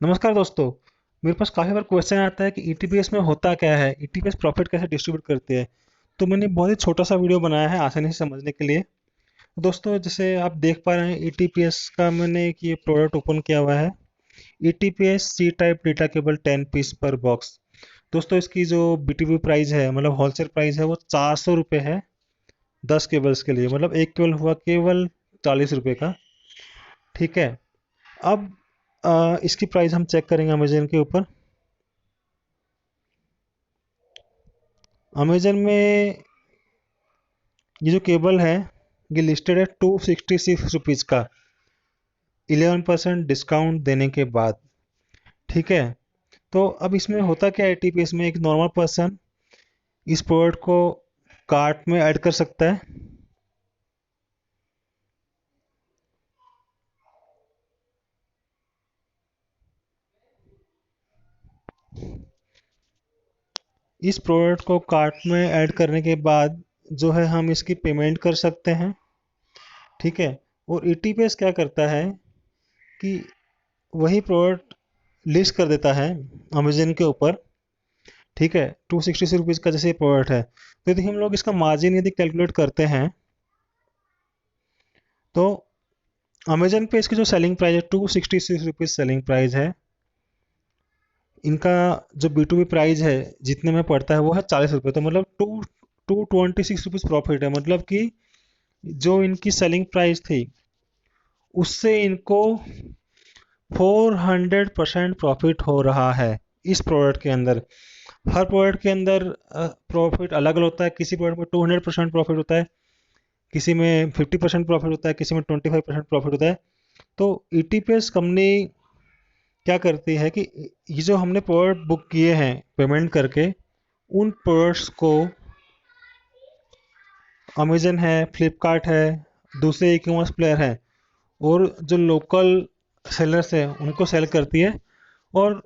नमस्कार दोस्तों। मेरे पास काफ़ी बार क्वेश्चन आता है कि ईटीपीएस में होता क्या है, ईटीपीएस प्रॉफिट कैसे डिस्ट्रीब्यूट करती है। तो मैंने बहुत ही छोटा सा वीडियो बनाया है आसानी से समझने के लिए। दोस्तों, जैसे आप देख पा रहे हैं, ईटीपीएस का मैंने एक ये प्रोडक्ट ओपन किया हुआ है। ETPS C type data cable 10 piece पर बॉक्स। दोस्तों, इसकी जो बीटीबी प्राइस है, मतलब होलसेल प्राइस है, वो 400 रुपये है 10 केबल्स के लिए। मतलब एक केबल हुआ केवल 40 रुपये का। ठीक है। अब इसकी प्राइस हम चेक करेंगे अमेजन के ऊपर। अमेजन में ये जो केबल है, ये लिस्टेड है 266 रुपीज़ का, 11% डिस्काउंट देने के बाद। ठीक है। तो अब इसमें होता क्या है, टीपीएस में एक नॉर्मल पर्सन इस प्रोडक्ट को कार्ट में ऐड कर सकता है। इस प्रोडक्ट को कार्ट में ऐड करने के बाद जो है, हम इसकी पेमेंट कर सकते हैं। ठीक है। और ईटीपीएस क्या करता है कि वही प्रोडक्ट लिस्ट कर देता है अमेजन के ऊपर। ठीक है। 266 रुपीज़ का जैसे प्रोडक्ट है, तो यदि हम लोग इसका मार्जिन यदि कैलकुलेट करते हैं, तो अमेजन पे इसकी जो सेलिंग प्राइस है, 266 रुपीज़ सेलिंग प्राइस है। इनका जो बी टू बी प्राइस है जितने में पड़ता है, वो है 40 रुपये। तो मतलब टू 26 रुपीज़ प्रॉफिट है। मतलब कि जो इनकी सेलिंग प्राइस थी, उससे इनको 400% प्रॉफिट हो रहा है इस प्रोडक्ट के अंदर। हर प्रोडक्ट के अंदर प्रॉफिट अलग अलग होता है। किसी प्रोडक्ट में 200% प्रॉफिट होता है, किसी में 50% प्रॉफिट होता है, किसी में 25% प्रॉफिट होता है। तो ईटीपीएस कंपनी क्या करती है कि ये जो हमने प्रोडक्ट बुक किए हैं पेमेंट करके, उन प्रोडक्ट्स को अमेजन है, फ्लिपकार्ट है, दूसरे ई कॉमर्स प्लेयर हैं, और जो लोकल सेलर्स हैं उनको सेल करती है। और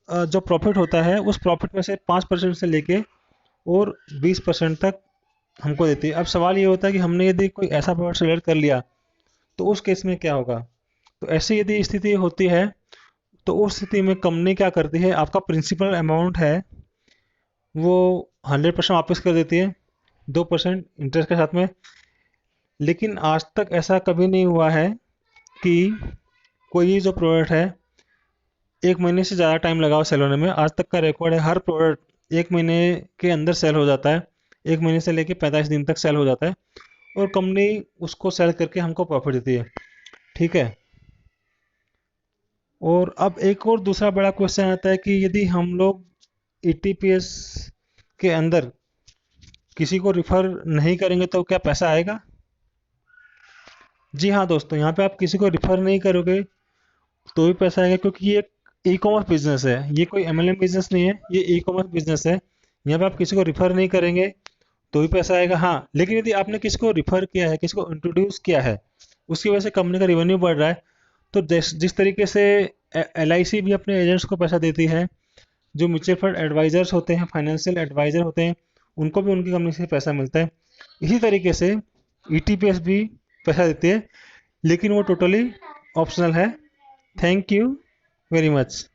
जो प्रॉफिट होता है, उस प्रॉफिट में से 5% से लेके और 20% तक हमको देती है। अब सवाल ये होता है कि हमने यदि कोई ऐसा प्रोडक्ट सेलेक्ट कर लिया, तो उस केस में क्या होगा। तो ऐसी यदि स्थिति होती है, तो उस स्थिति में कंपनी क्या करती है, आपका प्रिंसिपल अमाउंट है वो 100% वापस कर देती है, 2% इंटरेस्ट के साथ में। लेकिन आज तक ऐसा कभी नहीं हुआ है कि कोई जो प्रोडक्ट है, 1 महीने से ज़्यादा टाइम लगा हो सेल होने में। आज तक का रिकॉर्ड है, हर प्रोडक्ट 1 महीने के अंदर सेल हो जाता है। 1 महीने से लेके 45 दिन तक सेल हो जाता है, और कंपनी उसको सेल करके हमको प्रॉफिट देती है। ठीक है। और अब एक और दूसरा बड़ा क्वेश्चन आता है कि यदि हम लोग ईटीपीएस के अंदर किसी को रिफर नहीं करेंगे, तो क्या पैसा आएगा। जी हाँ दोस्तों, यहाँ पे आप किसी को रिफर नहीं करोगे तो भी पैसा आएगा, क्योंकि ये एक ई कॉमर्स बिजनेस है। ये कोई एमएलएम बिजनेस नहीं है, ये ई कॉमर्स बिजनेस है। यहाँ पे आप किसी को रिफर नहीं करेंगे तो भी पैसा आएगा। हाँ, लेकिन यदि आपने किसी को रिफर किया है, किसी को इंट्रोड्यूस किया है, उसकी वजह से कंपनी का रेवेन्यू बढ़ रहा है। तो जिस तरीके से एलआईसी भी अपने एजेंट्स को पैसा देती है, जो म्यूचुअल फंड एडवाइजर्स होते हैं, फाइनेंशियल एडवाइजर होते हैं, उनको भी उनकी कंपनी से पैसा मिलता है। इसी तरीके से ईटीपीएस भी पैसा देती है, लेकिन वो टोटली ऑप्शनल है। Thank you very much.